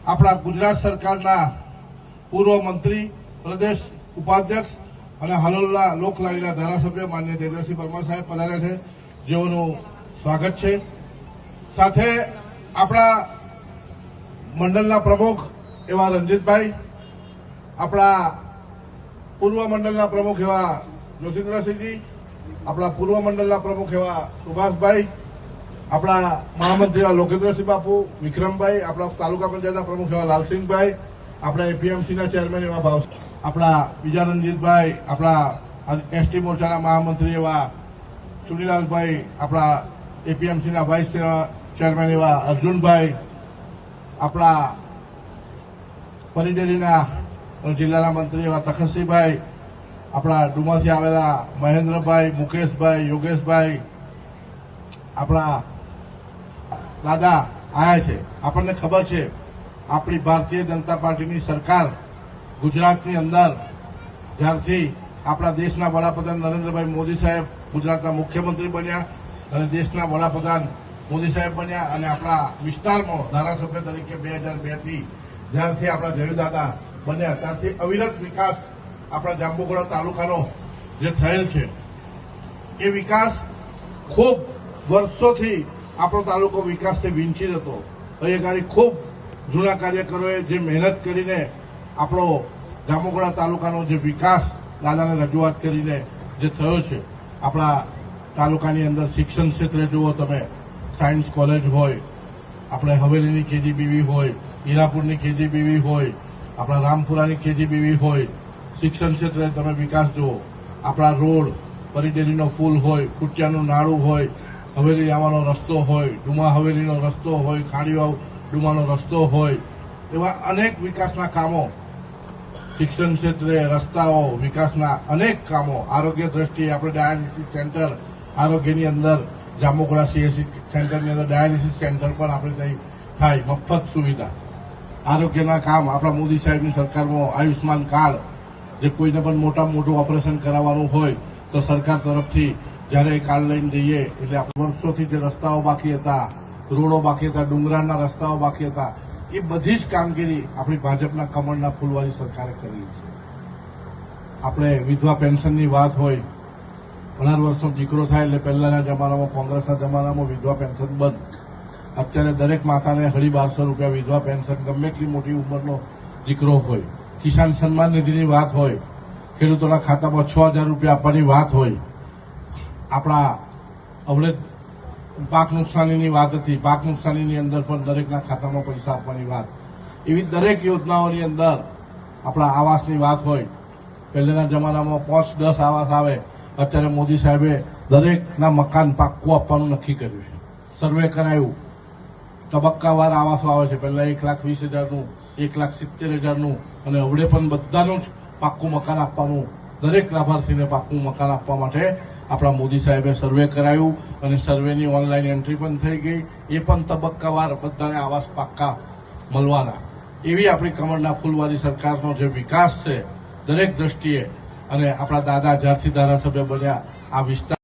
આપણા ગુજરાત સરકારના પૂર્વ મંત્રી, પ્રદેશ ઉપાધ્યક્ષ અને હાલોલના લોકલાડીના ધારાસભ્ય માન્ય તેજસ્વી પરમાર સાહેબ પધાર્યા છે, જેઓનું સ્વાગત છે. સાથે આપણા મંડળના પ્રમુખ એવા રંજીતભાઈ, આપણા પૂર્વ મંડળના પ્રમુખ એવા જ્યોતિન્દ્રસિંહજી, આપણા પૂર્વ મંડળના પ્રમુખ એવા સુભાષભાઈ, આપણા મહામંત્રી એવા લોકેન્દ્રસિંહ બાપુ, વિક્રમભાઈ, આપણા તાલુકા પંચાયતના પ્રમુખ એવા લાલસિંહભાઈ, આપણા એપીએમસીના ચેરમેન એવા ભાવ, આપણા બીજા રણજીતભાઈ, આપણા એસટી મોરચાના મહામંત્રી એવા ચુનીલાલભાઈ, આપણા એપીએમસીના વાઇસ ચેરમેન એવા અર્જુનભાઈ, આપણા પરીડેરીના જિલ્લાના મંત્રી એવા તખતસિંહભાઈ, આપણા ડુમાથી આવેલા મહેન્દ્રભાઈ, મુકેશભાઈ, યોગેશભાઈ, આપણા દાદા આવ્યા છે. આપણને ખબર છે આપણી ભારતીય જનતા પાર્ટીની સરકાર ગુજરાતની અંદર જ્યારથી આપણા દેશના વડાપ્રધાન નરેન્દ્રભાઈ મોદી સાહેબ ગુજરાતના મુખ્યમંત્રી બન્યા અને દેશના વડાપ્રધાન મોદી સાહેબ બન્યા અને આપણા વિસ્તારમાં ધારાસભ્ય તરીકે 2002થી જ્યારથી આપણા જયુદાદા બન્યા ત્યારથી અવિરત વિકાસ આપણા જાંબુઘોડા તાલુકાનો જે થયેલ છે એ વિકાસ ખૂબ વર્ષોથી આપણો તાલુકો વિકાસથી વંચિત હતો. અહીંયા ખૂબ જૂના કાર્યકરોએ જે મહેનત કરીને આપણો જાંબુઘોડા તાલુકાનો જે વિકાસ દાદાને રજૂઆત કરીને જે થયો છે. આપણા તાલુકાની અંદર શિક્ષણ ક્ષેત્રે જુઓ તમે, સાયન્સ કોલેજ હોય, આપણે હવેલીની કેજીબીવી હોય, હીરાપુરની કેજીબીવી હોય, આપણા રામપુરાની કેજીબીવી હોય, શિક્ષણ ક્ષેત્રે તમે વિકાસ જુઓ, આપણા રોડ, પરીડેરીનો પુલ હોય, કુટિયાનું નાળું હોય, હવેલી આવવાનો રસ્તો હોય, ડુમા હવેલીનો રસ્તો હોય, ખાડીવાવ ડુમાનો રસ્તો હોય, એવા અનેક વિકાસના કામો, શિક્ષણ ક્ષેત્રે રસ્તાઓ, વિકાસના અનેક કામો, આરોગ્ય દ્રષ્ટિએ આપણે ડાયાલિસિસ સેન્ટર, આરોગ્યની અંદર જાંબુઘોડા સીએસસી સેન્ટરની અંદર ડાયાલિસિસ સેન્ટર પણ આપણે ત્યાં થાય, મફત સુવિધા, આરોગ્યના કામ આપણા મોદી સાહેબની સરકારમાં આયુષ્માન કાર્ડ, જે કોઈને પણ મોટામાં મોટું ઓપરેશન કરાવવાનું હોય તો સરકાર તરફથી જ્યારે કાર્ડ લઈને જઈએ એટલે વર્ષોથી જે રસ્તાઓ બાકી હતા, રોડો બાકી હતા, ડુંગરાના રસ્તાઓ બાકી હતા, એ બધી જ કામગીરી આપણી ભાજપના કમળના ફૂલવાળી સરકારે કરી છે. આપણે વિધવા પેન્શનની વાત હોય, 18 વર્ષનો દીકરો થાય એટલે પહેલાના જમાનામાં કોંગ્રેસના જમાનામાં વિધવા પેન્શન બંધ. અત્યારે દરેક માતાને 1250 રૂપિયા વિધવા પેન્શન, ગમે એટલી મોટી ઉંમરનો દીકરો હોય. કિસાન સન્માન નિધિની વાત હોય, ખેડૂતોના ખાતામાં 6000 રૂપિયા આપવાની વાત હોય. આપણા હવે પાક નુકસાનીની વાત હતી, પાક નુકસાનીની અંદર પણ દરેકના ખાતામાં પૈસા આપવાની વાત. એવી દરેક યોજનાઓની અંદર આપણા આવાસની વાત હોય, પહેલાના જમાનામાં 5-10 આવાસ આવે, અત્યારે મોદી સાહેબે દરેકના મકાન પાક્કું આપવાનું નક્કી કર્યું છે. સર્વે કરાયું, તબક્કાવાર આવાસો આવે છે, પહેલા 1,20,000નું, 1,70,000નું અને હવે પણ બધાનું જ પાક્કું મકાન આપવાનું, દરેક લાભાર્થીને પાક્કું મકાન આપવા માટે આપણા મોદી સાહેબે સર્વે કરાયું અને સર્વેની ઓનલાઈન એન્ટ્રી પણ થઈ ગઈ. એ પણ તબક્કાવાર બધાને આવાસ પાક્કા મળવાના. એવી આપણી કમળના ફૂલવાળી સરકારનો જે વિકાસ છે દરેક દ્રષ્ટિએ, અને આપણા દાદા જ્યારથી ધારાસભ્ય બન્યા આ વિસ્તાર